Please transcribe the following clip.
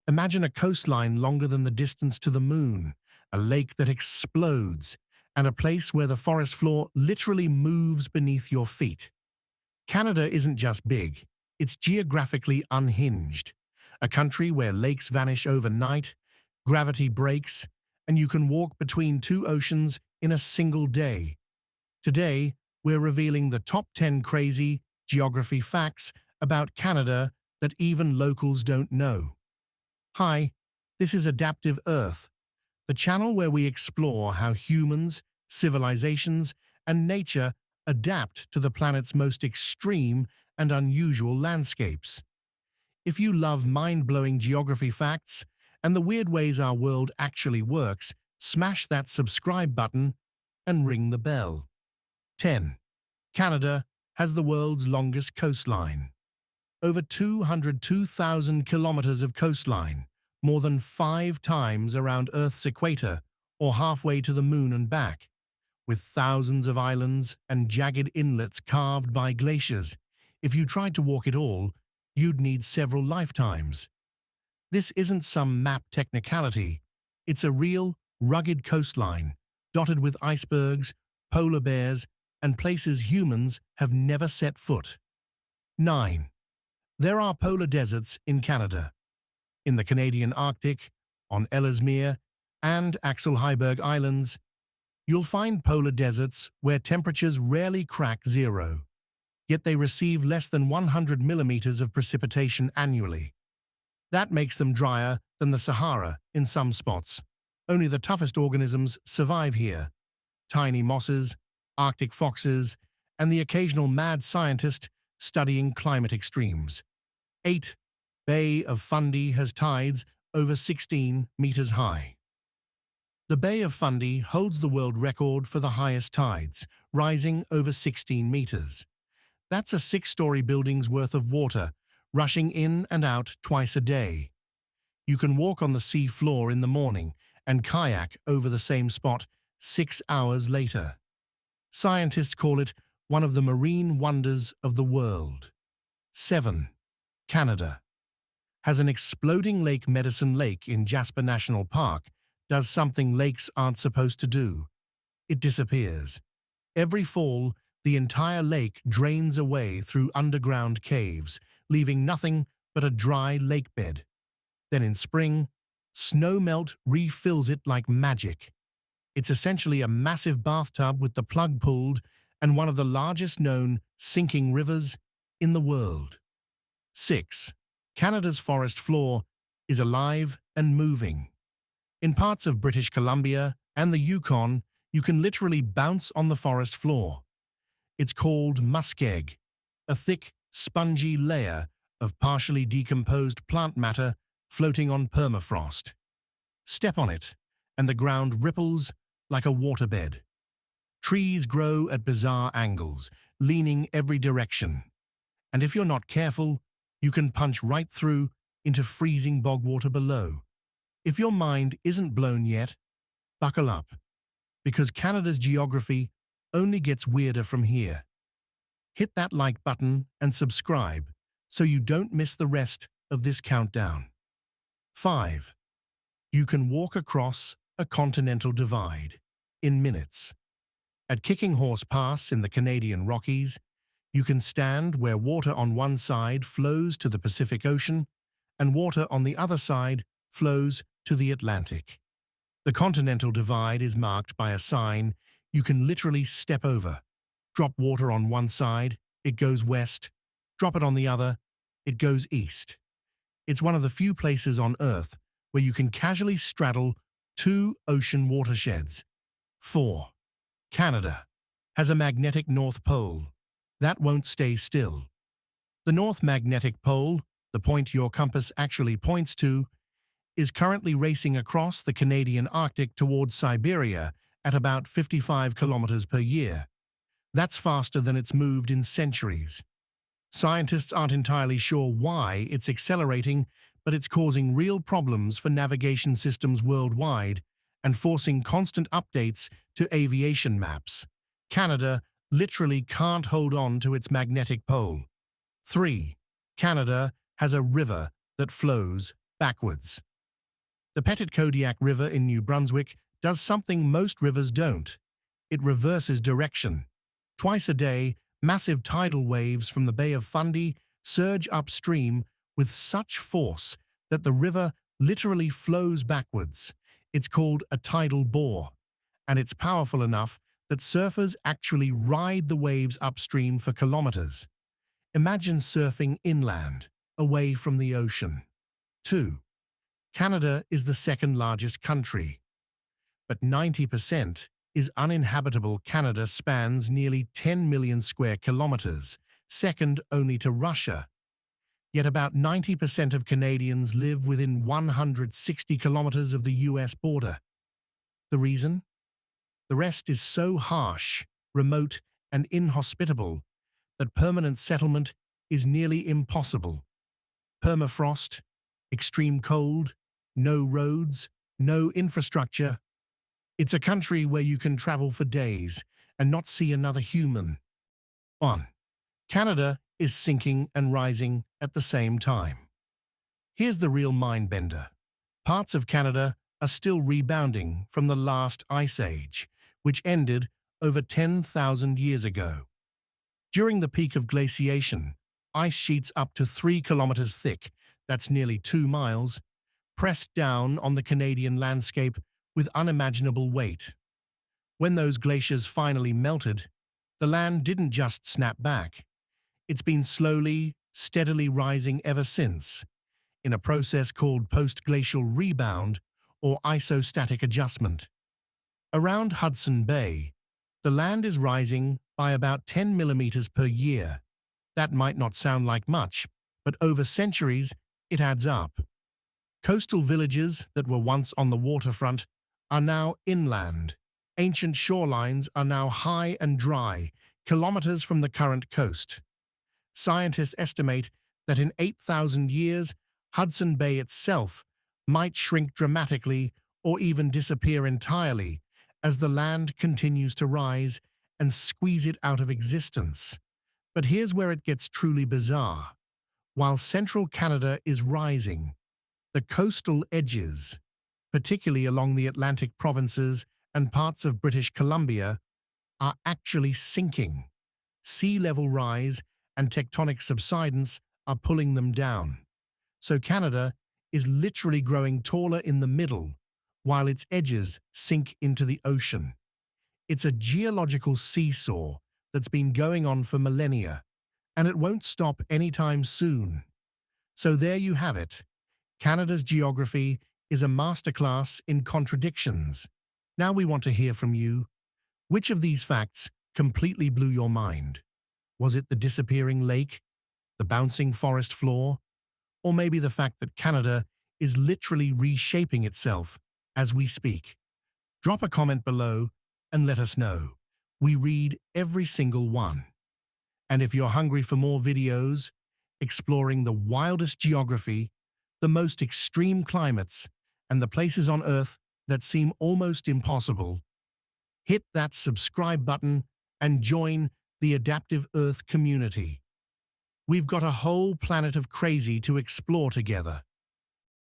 Imagine a coastline longer than the distance to the moon, a lake that explodes, and a place where the forest floor literally moves beneath your feet. Canada isn't just big, it's geographically unhinged. A country where lakes vanish overnight, gravity breaks, and you can walk between two oceans in a single day. Today, we're revealing the top 10 crazy geography facts about Canada that even locals don't know. Hi, this is Adaptive Earth, the channel where we explore how humans, civilizations, and nature adapt to the planet's most extreme and unusual landscapes. If you love mind-blowing geography facts and the weird ways our world actually works, smash that subscribe button and ring the bell. 10. Canada has the world's longest coastline. Over 202,000 kilometers of coastline, more than 5 times around Earth's equator or halfway to the moon and back, with thousands of islands and jagged inlets carved by glaciers. If you tried to walk it all, you'd need several lifetimes. This isn't some map technicality. It's a real, rugged coastline, dotted with icebergs, polar bears, and places humans have never set foot. 9. There are polar deserts in Canada. In the Canadian Arctic, on Ellesmere and Axel Heiberg Islands, you'll find polar deserts where temperatures rarely crack zero, yet they receive less than 100 millimeters of precipitation annually. That makes them drier than the Sahara in some spots. Only the toughest organisms survive here. Tiny mosses, Arctic foxes, and the occasional mad scientist studying climate extremes. 8. Bay of Fundy has tides over 16 meters high. The Bay of Fundy holds the world record for the highest tides, rising over 16 meters. That's a 6-story building's worth of water, rushing in and out twice a day. You can walk on the sea floor in the morning and kayak over the same spot 6 hours later. Scientists call it one of the marine wonders of the world. 7. Canada has an exploding lake. Medicine Lake in Jasper National Park does something lakes aren't supposed to do. It disappears. Every fall, the entire lake drains away through underground caves, leaving nothing but a dry lake bed. Then in spring, snowmelt refills it like magic. It's essentially a massive bathtub with the plug pulled and one of the largest known sinking rivers in the world. 6. Canada's forest floor is alive and moving. In parts of British Columbia and the Yukon, you can literally bounce on the forest floor. It's called muskeg, a thick, spongy layer of partially decomposed plant matter floating on permafrost. Step on it, and the ground ripples like a waterbed. Trees grow at bizarre angles, leaning every direction. And if you're not careful, you can punch right through into freezing bog water below. If your mind isn't blown yet, buckle up, because Canada's geography only gets weirder from here. Hit that like button and subscribe so you don't miss the rest of this countdown. 5. You can walk across a continental divide in minutes. At Kicking Horse Pass in the Canadian Rockies, you can stand where water on one side flows to the Pacific Ocean and water on the other side flows to the Atlantic. The Continental Divide is marked by a sign you can literally step over. Drop water on one side, it goes west. Drop it on the other, it goes east. It's one of the few places on Earth where you can casually straddle 2 ocean watersheds. 4. Canada has a magnetic North Pole. That won't stay still. The North Magnetic Pole, the point your compass actually points to, is currently racing across the Canadian Arctic towards Siberia at about 55 kilometers per year. That's faster than it's moved in centuries. Scientists aren't entirely sure why it's accelerating, but it's causing real problems for navigation systems worldwide and forcing constant updates to aviation maps. Canada literally can't hold on to its magnetic pole. 3. Canada has a river that flows backwards. The Pettit-Kodiak River in New Brunswick does something most rivers don't. It reverses direction. Twice a day, massive tidal waves from the Bay of Fundy surge upstream with such force that the river literally flows backwards. It's called a tidal bore, and it's powerful enough that surfers actually ride the waves upstream for kilometers. Imagine surfing inland, away from the ocean. 2. Canada is the second largest country, but 90% is uninhabitable. Canada spans nearly 10 million square kilometers, second only to Russia. Yet about 90% of Canadians live within 160 kilometers of the US border. The reason? The rest is so harsh, remote, and inhospitable that permanent settlement is nearly impossible. Permafrost, extreme cold, no roads, no infrastructure. It's a country where you can travel for days and not see another human. 1. Canada is sinking and rising at the same time. Here's the real mind-bender. Parts of Canada are still rebounding from the last ice age, which ended over 10,000 years ago. During the peak of glaciation, ice sheets up to 3 kilometers thick, that's nearly 2 miles, pressed down on the Canadian landscape with unimaginable weight. When those glaciers finally melted, the land didn't just snap back. It's been slowly, steadily rising ever since, in a process called post-glacial rebound or isostatic adjustment. Around Hudson Bay, the land is rising by about 10 millimeters per year. That might not sound like much, but over centuries, it adds up. Coastal villages that were once on the waterfront are now inland. Ancient shorelines are now high and dry, kilometers from the current coast. Scientists estimate that in 8,000 years, Hudson Bay itself might shrink dramatically or even disappear entirely as the land continues to rise and squeeze it out of existence. But here's where it gets truly bizarre. While central Canada is rising, the coastal edges, particularly along the Atlantic provinces and parts of British Columbia, are actually sinking. Sea level rise and tectonic subsidence are pulling them down. So Canada is literally growing taller in the middle, while its edges sink into the ocean. It's a geological seesaw that's been going on for millennia, and it won't stop anytime soon. So there you have it. Canada's geography is a masterclass in contradictions. Now we want to hear from you. Which of these facts completely blew your mind? Was it the disappearing lake, the bouncing forest floor, or maybe the fact that Canada is literally reshaping itself as we speak? Drop a comment below and let us know. We read every single one. And if you're hungry for more videos exploring the wildest geography, the most extreme climates, and the places on Earth that seem almost impossible, hit that subscribe button and join the Adaptive Earth community. We've got a whole planet of crazy to explore together.